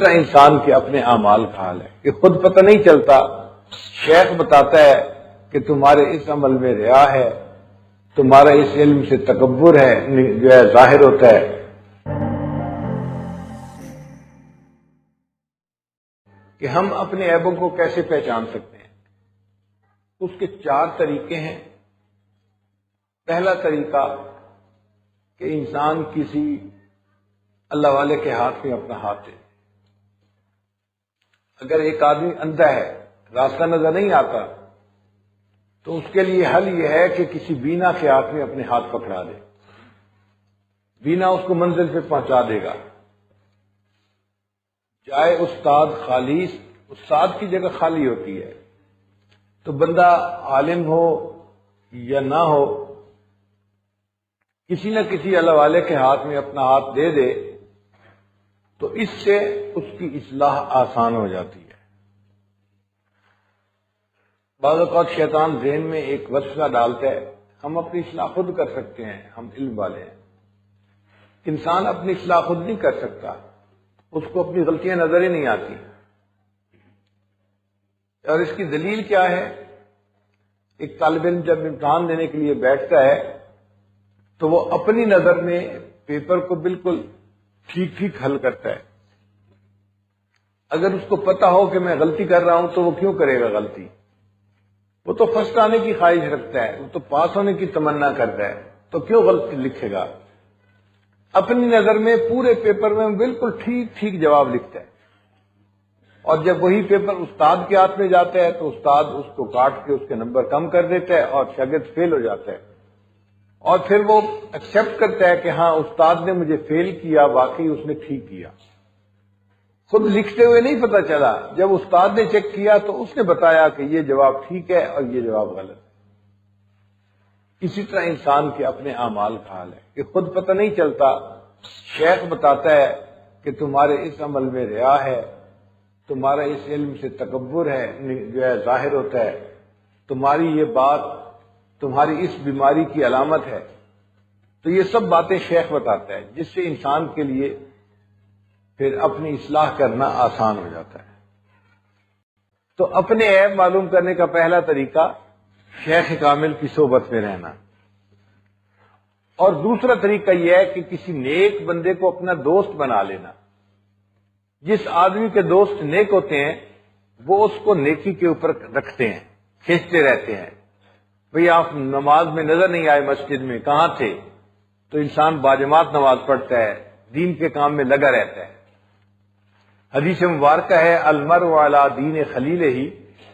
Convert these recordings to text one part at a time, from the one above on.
انسان کے اپنے اعمال کا حال ہے کہ خود پتہ نہیں چلتا. شیخ بتاتا ہے کہ تمہارے اس عمل میں ریا ہے، تمہارا اس علم سے تکبر ہے، جو ہے ظاہر ہوتا ہے. کہ ہم اپنے عیبوں کو کیسے پہچان سکتے ہیں؟ اس کے 4 طریقے ہیں. پہلا طریقہ کہ انسان کسی اللہ والے کے ہاتھ میں اپنا ہاتھ دے. اگر ایک آدمی اندھا ہے، راستہ نظر نہیں آتا، تو اس کے لیے حل یہ ہے کہ کسی بینا کے ہاتھ میں اپنے ہاتھ پکڑا دے. بینا اس کو منزل پہ پہنچا دے گا. جائے استاد خالی، استاد کی جگہ خالی ہوتی ہے، تو بندہ عالم ہو یا نہ ہو، کسی نہ کسی اللہ والے کے ہاتھ میں اپنا ہاتھ دے دے تو اس سے اس کی اصلاح آسان ہو جاتی ہے. بعض اوقات شیطان ذہن میں ایک وسوسہ ڈالتا ہے ہم اپنی اصلاح خود کر سکتے ہیں، ہم علم والے ہیں. انسان اپنی اصلاح خود نہیں کر سکتا، اس کو اپنی غلطیاں نظر ہی نہیں آتی. اور اس کی دلیل کیا ہے؟ ایک طالب علم جب امتحان دینے کے لیے بیٹھتا ہے تو وہ اپنی نظر میں پیپر کو بالکل ٹھیک ٹھیک حل کرتا ہے. اگر اس کو پتا ہو کہ میں غلطی کر رہا ہوں تو وہ کیوں کرے گا غلطی؟ وہ تو فرسٹ آنے کی خواہش رکھتا ہے، وہ تو پاس ہونے کی تمنا کرتا ہے، تو کیوں غلطی لکھے گا؟ اپنی نظر میں پورے پیپر میں بالکل ٹھیک ٹھیک جواب لکھتا ہے. اور جب وہی پیپر استاد کے ہاتھ میں جاتا ہے تو استاد اس کو کاٹ کے اس کے نمبر کم کر دیتا ہے اور شاگرد فیل ہو جاتا ہے. اور پھر وہ ایکسپٹ کرتا ہے کہ ہاں استاد نے مجھے فیل کیا، واقعی اس نے ٹھیک کیا. خود لکھتے ہوئے نہیں پتا چلا، جب استاد نے چیک کیا تو اس نے بتایا کہ یہ جواب ٹھیک ہے اور یہ جواب غلط ہے. اسی طرح انسان کے اپنے اعمال کا حال ہے کہ خود پتہ نہیں چلتا. شیخ بتاتا ہے کہ تمہارے اس عمل میں ریا ہے، تمہارا اس علم سے تکبر ہے، جو ہے ظاہر ہوتا ہے، تمہاری یہ بات تمہاری اس بیماری کی علامت ہے. تو یہ سب باتیں شیخ بتاتا ہے جس سے انسان کے لیے پھر اپنی اصلاح کرنا آسان ہو جاتا ہے. تو اپنے عیب معلوم کرنے کا پہلا طریقہ شیخ کامل کی صحبت میں رہنا. اور دوسرا طریقہ یہ ہے کہ کسی نیک بندے کو اپنا دوست بنا لینا. جس آدمی کے دوست نیک ہوتے ہیں وہ اس کو نیکی کے اوپر رکھتے ہیں، کھینچتے رہتے ہیں. بھئی آپ نماز میں نظر نہیں آئے، مسجد میں کہاں تھے؟ تو انسان باجماعت نماز پڑھتا ہے، دین کے کام میں لگا رہتا ہے. حدیث مبارکہ ہے المرء علی دین خلیلہ،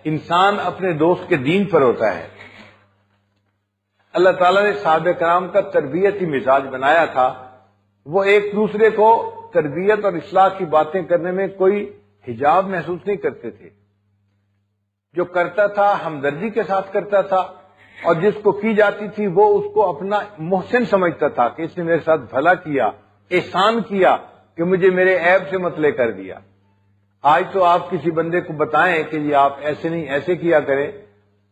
انسان اپنے دوست کے دین پر ہوتا ہے. اللہ تعالیٰ نے صحابہ کرام کا تربیتی مزاج بنایا تھا. وہ ایک دوسرے کو تربیت اور اصلاح کی باتیں کرنے میں کوئی حجاب محسوس نہیں کرتے تھے. جو کرتا تھا ہمدردی کے ساتھ کرتا تھا، اور جس کو کی جاتی تھی وہ اس کو اپنا محسن سمجھتا تھا کہ اس نے میرے ساتھ بھلا کیا، احسان کیا کہ مجھے میرے عیب سے مطلع کر دیا. آج تو آپ کسی بندے کو بتائیں کہ یہ آپ ایسے نہیں ایسے کیا کریں،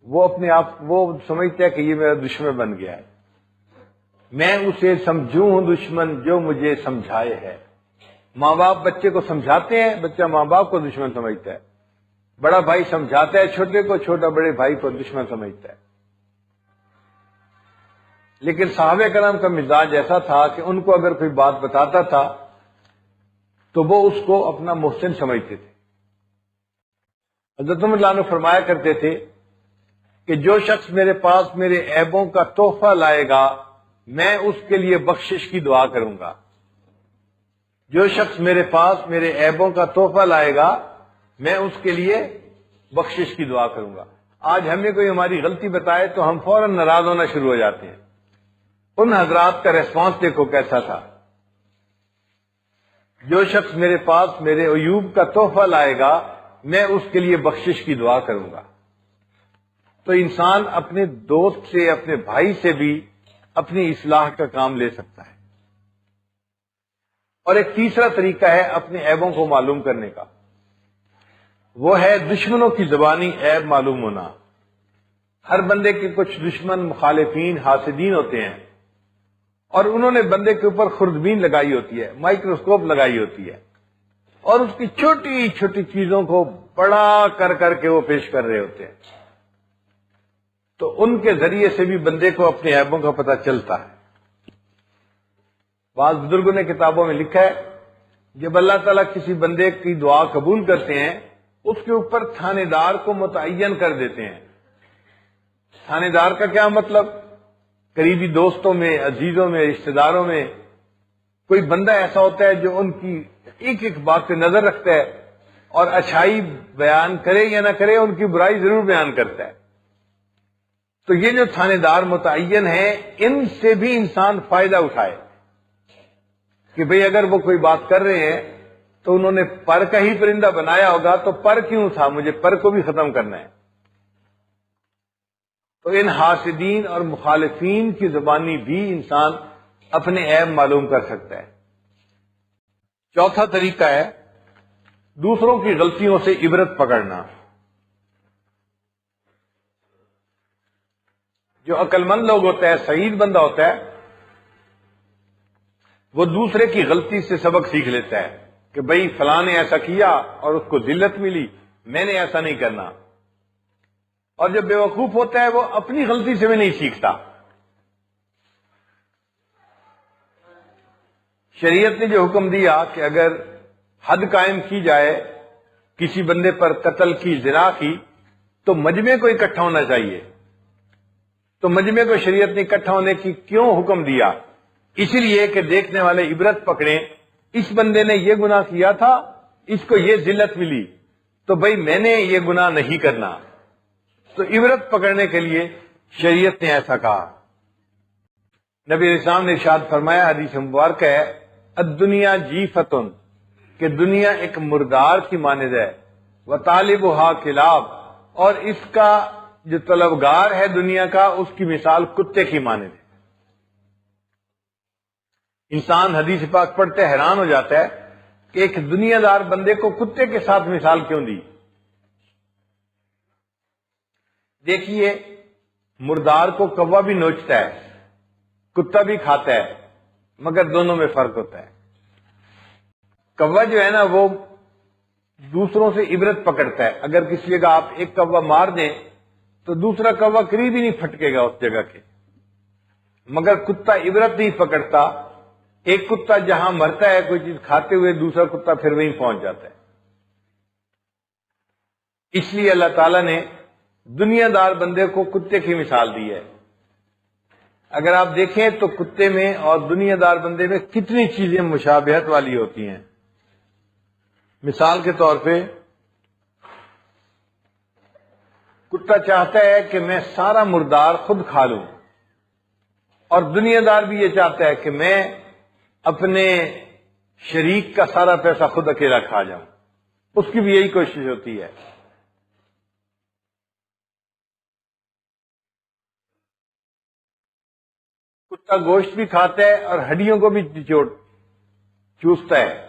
وہ اپنے آپ وہ سمجھتا ہے کہ یہ میرا دشمن بن گیا ہے. میں اسے سمجھوں ہوں دشمن جو مجھے سمجھائے ہے. ماں باپ بچے کو سمجھاتے ہیں، بچہ ماں باپ کو دشمن سمجھتا ہے. بڑا بھائی سمجھاتا ہے چھوٹے کو، چھوٹا بڑے بھائی کو دشمن سمجھتا ہے. لیکن صحابہ کرام کا مزاج ایسا تھا کہ ان کو اگر کوئی بات بتاتا تھا تو وہ اس کو اپنا محسن سمجھتے تھے. حضرت عمر رضی اللہ عنہ فرمایا کرتے تھے کہ جو شخص میرے پاس میرے عیبوں کا تحفہ لائے گا میں اس کے لیے بخشش کی دعا کروں گا. جو شخص میرے پاس میرے عیبوں کا تحفہ لائے گا میں اس کے لیے بخشش کی دعا کروں گا. آج ہمیں کوئی ہماری غلطی بتائے تو ہم فوراً ناراض ہونا شروع ہو جاتے ہیں. ان حضرات کا ریسپانس دیکھو کیسا تھا. جو شخص میرے پاس میرے عیوب کا تحفہ لائے گا میں اس کے لیے بخشش کی دعا کروں گا. تو انسان اپنے دوست سے، اپنے بھائی سے بھی اپنی اصلاح کا کام لے سکتا ہے. اور ایک تیسرا طریقہ ہے اپنے عیبوں کو معلوم کرنے کا، وہ ہے دشمنوں کی زبانی عیب معلوم ہونا. ہر بندے کے کچھ دشمن، مخالفین، حاسدین ہوتے ہیں، اور انہوں نے بندے کے اوپر خوردبین لگائی ہوتی ہے، مائکروسکوپ لگائی ہوتی ہے، اور اس کی چھوٹی چھوٹی چیزوں کو بڑا کر کر کے وہ پیش کر رہے ہوتے ہیں. تو ان کے ذریعے سے بھی بندے کو اپنے عیبوں کا پتہ چلتا ہے. بعض بزرگوں نے کتابوں میں لکھا ہے جب اللہ تعالیٰ کسی بندے کی دعا قبول کرتے ہیں اس کے اوپر تھانے دار کو متعین کر دیتے ہیں. تھانے دار کا کیا مطلب؟ قریبی دوستوں میں، عزیزوں میں، رشتہ داروں میں کوئی بندہ ایسا ہوتا ہے جو ان کی ایک ایک بات پہ نظر رکھتا ہے اور اچھائی بیان کرے یا نہ کرے ان کی برائی ضرور بیان کرتا ہے. تو یہ جو تھانے دار متعین ہیں ان سے بھی انسان فائدہ اٹھائے کہ بھئی اگر وہ کوئی بات کر رہے ہیں تو انہوں نے پر کا ہی پرندہ بنایا ہوگا تو پر کیوں تھا، مجھے پر کو بھی ختم کرنا ہے. تو ان حاسدین اور مخالفین کی زبانی بھی انسان اپنے عیب معلوم کر سکتا ہے. چوتھا طریقہ ہے دوسروں کی غلطیوں سے عبرت پکڑنا. جو عقل مند لوگ ہوتا ہے، سعید بندہ ہوتا ہے، وہ دوسرے کی غلطی سے سبق سیکھ لیتا ہے کہ بھئی فلاں نے ایسا کیا اور اس کو ذلت ملی، میں نے ایسا نہیں کرنا. اور جب بیوقوف ہوتا ہے وہ اپنی غلطی سے بھی نہیں سیکھتا. شریعت نے جو حکم دیا کہ اگر حد قائم کی جائے کسی بندے پر قتل کی، زنا کی، تو مجمع کو اکٹھا ہونا چاہیے. تو مجمع کو شریعت نے اکٹھا ہونے کی کیوں حکم دیا؟ اسی لیے کہ دیکھنے والے عبرت پکڑیں، اس بندے نے یہ گناہ کیا تھا، اس کو یہ ذلت ملی، تو بھئی میں نے یہ گناہ نہیں کرنا. تو عبرت پکڑنے کے لیے شریعت نے ایسا کہا. نبی علیہ السلام نے ارشاد فرمایا، حدیث مبارکہ ہے، الدنیا جیفتن، کہ دنیا ایک مردار کی مانند ہے، وطالبها کلاب، اور اس کا جو طلبگار ہے دنیا کا اس کی مثال کتے کی مانند ہے. انسان حدیث پاک پڑھتے حیران ہو جاتا ہے کہ ایک دنیا دار بندے کو کتے کے ساتھ مثال کیوں دی. دیکھیے مردار کو کوا بھی نوچتا ہے، کتا بھی کھاتا ہے، مگر دونوں میں فرق ہوتا ہے. کوا جو ہے نا وہ دوسروں سے عبرت پکڑتا ہے. اگر کسی جگہ آپ ایک کوا مار دیں تو دوسرا کوا قریب ہی نہیں پھٹکے گا اس جگہ کے. مگر کتا عبرت نہیں پکڑتا. ایک کتا جہاں مرتا ہے کوئی چیز کھاتے ہوئے، دوسرا کتا پھر وہیں پہنچ جاتا ہے. اس لیے اللہ تعالیٰ نے دنیا دار بندے کو کتے کی مثال دی ہے. اگر آپ دیکھیں تو کتے میں اور دنیا دار بندے میں کتنی چیزیں مشابہت والی ہوتی ہیں. مثال کے طور پہ کتا چاہتا ہے کہ میں سارا مردار خود کھا لوں، اور دنیا دار بھی یہ چاہتا ہے کہ میں اپنے شریک کا سارا پیسہ خود اکیلا کھا جاؤں. اس کی بھی یہی کوشش ہوتی ہے. کتا گوشت بھی کھاتا ہے اور ہڈیوں کو بھی چوستا ہے،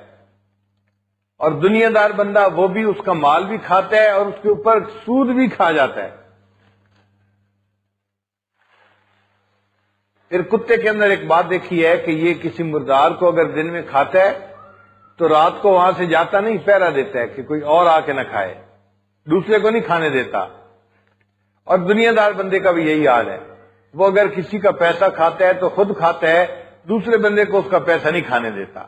اور دنیا دار بندہ وہ بھی اس کا مال بھی کھاتا ہے اور اس کے اوپر سود بھی کھا جاتا ہے. پھر کتے کے اندر ایک بات دیکھی ہے کہ یہ کسی مردار کو اگر دن میں کھاتا ہے تو رات کو وہاں سے جاتا نہیں، پہرا دیتا ہے کہ کوئی اور آ کے نہ کھائے، دوسرے کو نہیں کھانے دیتا. اور دنیا دار بندے کا بھی یہی حال ہے، وہ اگر کسی کا پیسہ کھاتا ہے تو خود کھاتا ہے، دوسرے بندے کو اس کا پیسہ نہیں کھانے دیتا.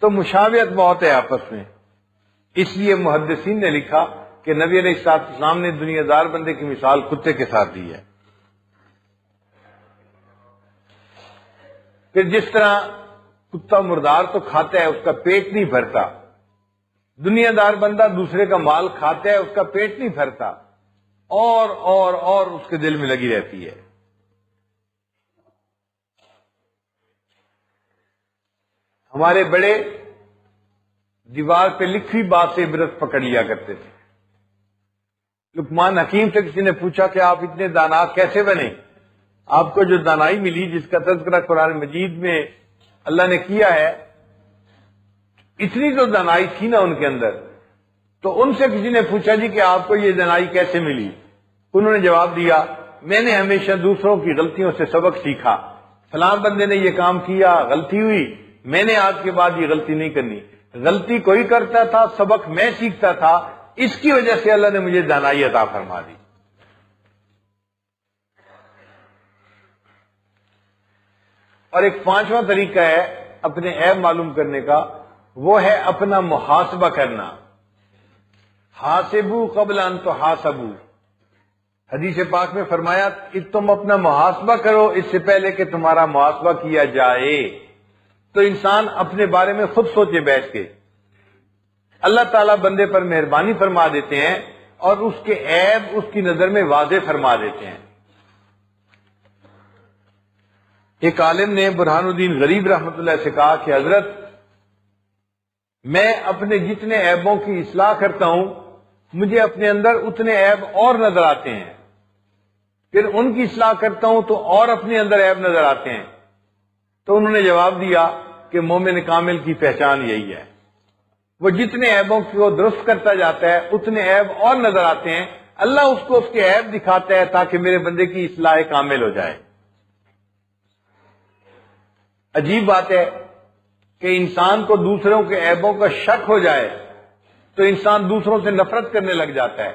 تو مشابہت بہت ہے آپس میں. اس لیے محدثین نے لکھا کہ نبی علیہ السلام نے دنیا دار بندے کی مثال کتے کے ساتھ دی ہے. پھر جس طرح کتا مردار تو کھاتا ہے، اس کا پیٹ نہیں بھرتا، دنیا دار بندہ دوسرے کا مال کھاتا ہے، اس کا پیٹ نہیں بھرتا، اور اس کے دل میں لگی رہتی ہے. ہمارے بڑے دیوار پہ لکھی بات سے عبرت پکڑ لیا کرتے تھے. لقمان حکیم سے کسی نے پوچھا کہ آپ اتنے دانا کیسے بنے؟ آپ کو جو دانائی ملی، جس کا تذکرہ قرآن مجید میں اللہ نے کیا ہے، اتنی تو دانائی تھی نا ان کے اندر. تو ان سے کسی نے پوچھا جی کہ آپ کو یہ دانائی کیسے ملی؟ انہوں نے جواب دیا، میں نے ہمیشہ دوسروں کی غلطیوں سے سبق سیکھا. فلاں بندے نے یہ کام کیا، غلطی ہوئی، میں نے آج کے بعد یہ غلطی نہیں کرنی. غلطی کوئی کرتا تھا، سبق میں سیکھتا تھا، اس کی وجہ سے اللہ نے مجھے دانائی عطا فرما دی۔ اور ایک پانچواں طریقہ ہے اپنے عیب معلوم کرنے کا، وہ ہے اپنا محاسبہ کرنا۔ حاسبو قبل ان تحاسبو، حدیث پاک میں فرمایا کہ تم اپنا محاسبہ کرو اس سے پہلے کہ تمہارا محاسبہ کیا جائے۔ تو انسان اپنے بارے میں خود سوچے بیٹھ کے، اللہ تعالیٰ بندے پر مہربانی فرما دیتے ہیں اور اس کے عیب اس کی نظر میں واضح فرما دیتے ہیں۔ ایک عالم نے برہان الدین غریب رحمۃ اللہ سے کہا کہ حضرت، میں اپنے جتنے عیبوں کی اصلاح کرتا ہوں مجھے اپنے اندر اتنے عیب اور نظر آتے ہیں، پھر ان کی اصلاح کرتا ہوں تو اور اپنے اندر عیب نظر آتے ہیں۔ تو انہوں نے جواب دیا کہ مومن کامل کی پہچان یہی ہے، وہ جتنے عیبوں کو درست کرتا جاتا ہے اتنے عیب اور نظر آتے ہیں، اللہ اس کو اس کے عیب دکھاتا ہے تاکہ میرے بندے کی اصلاح کامل ہو جائے۔ عجیب بات ہے کہ انسان کو دوسروں کے عیبوں کا شک ہو جائے تو انسان دوسروں سے نفرت کرنے لگ جاتا ہے،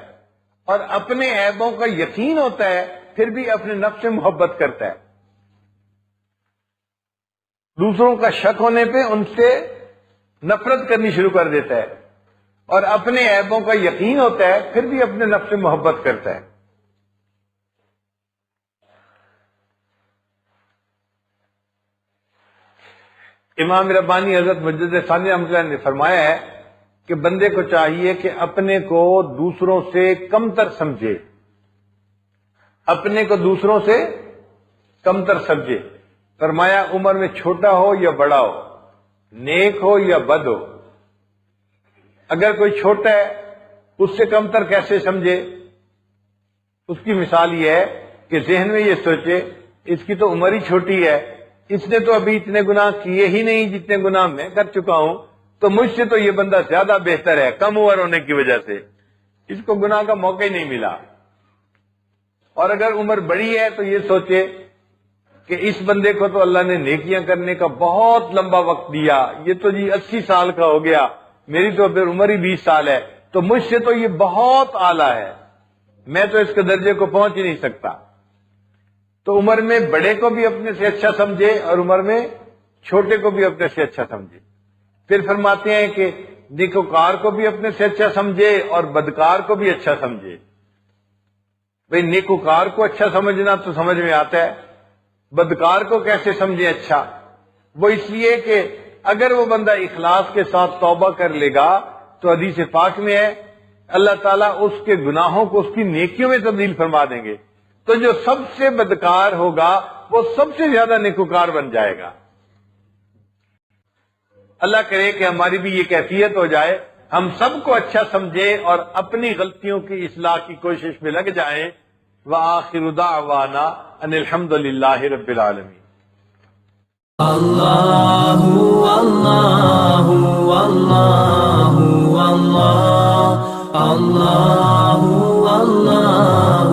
اور اپنے عیبوں کا یقین ہوتا ہے پھر بھی اپنے نفس سے محبت کرتا ہے۔ دوسروں کا شک ہونے پہ ان سے نفرت کرنی شروع کر دیتا ہے، اور اپنے عیبوں کا یقین ہوتا ہے پھر بھی اپنے نفس سے محبت کرتا ہے۔ امام ربانی حضرت مجدد ثانی رحمۃ اللہ نے فرمایا ہے کہ بندے کو چاہیے کہ اپنے کو دوسروں سے کمتر سمجھے، اپنے کو دوسروں سے کمتر سمجھے۔ فرمایا عمر میں چھوٹا ہو یا بڑا ہو، نیک ہو یا بد ہو، اگر کوئی چھوٹا ہے اس سے کمتر کیسے سمجھے؟ اس کی مثال یہ ہے کہ ذہن میں یہ سوچے اس کی تو عمر ہی چھوٹی ہے، اس نے تو ابھی اتنے گناہ کیے ہی نہیں جتنے گناہ میں کر چکا ہوں، تو مجھ سے تو یہ بندہ زیادہ بہتر ہے، کم عمر ہونے کی وجہ سے اس کو گناہ کا موقع ہی نہیں ملا۔ اور اگر عمر بڑی ہے تو یہ سوچے کہ اس بندے کو تو اللہ نے نیکیاں کرنے کا بہت لمبا وقت دیا، یہ تو جی 80 سال کا ہو گیا، میری تو پھر عمر ہی 20 سال ہے، تو مجھ سے تو یہ بہت اعلیٰ ہے، میں تو اس کے درجے کو پہنچ ہی نہیں سکتا۔ تو عمر میں بڑے کو بھی اپنے سے اچھا سمجھے اور عمر میں چھوٹے کو بھی اپنے سے اچھا سمجھے۔ پھر فرماتے ہیں کہ نیکوکار کو بھی اپنے سے اچھا سمجھے اور بدکار کو بھی اچھا سمجھے۔ بھئی نیکوکار کو اچھا سمجھنا تو سمجھ میں آتا ہے، بدکار کو کیسے سمجھے اچھا؟ وہ اس لیے کہ اگر وہ بندہ اخلاص کے ساتھ توبہ کر لے گا تو حدیث پاک میں ہے اللہ تعالیٰ اس کے گناہوں کو اس کی نیکیوں میں تبدیل فرما دیں گے، تو جو سب سے بدکار ہوگا وہ سب سے زیادہ نیکوکار بن جائے گا۔ اللہ کرے کہ ہماری بھی یہ کیفیت ہو جائے، ہم سب کو اچھا سمجھے اور اپنی غلطیوں کی اصلاح کی کوشش میں لگ جائیں۔ وآخر دعوانا ان الحمد للہ رب العالمین۔ اللہ اللہ اللہ اللہ اللہ اللہ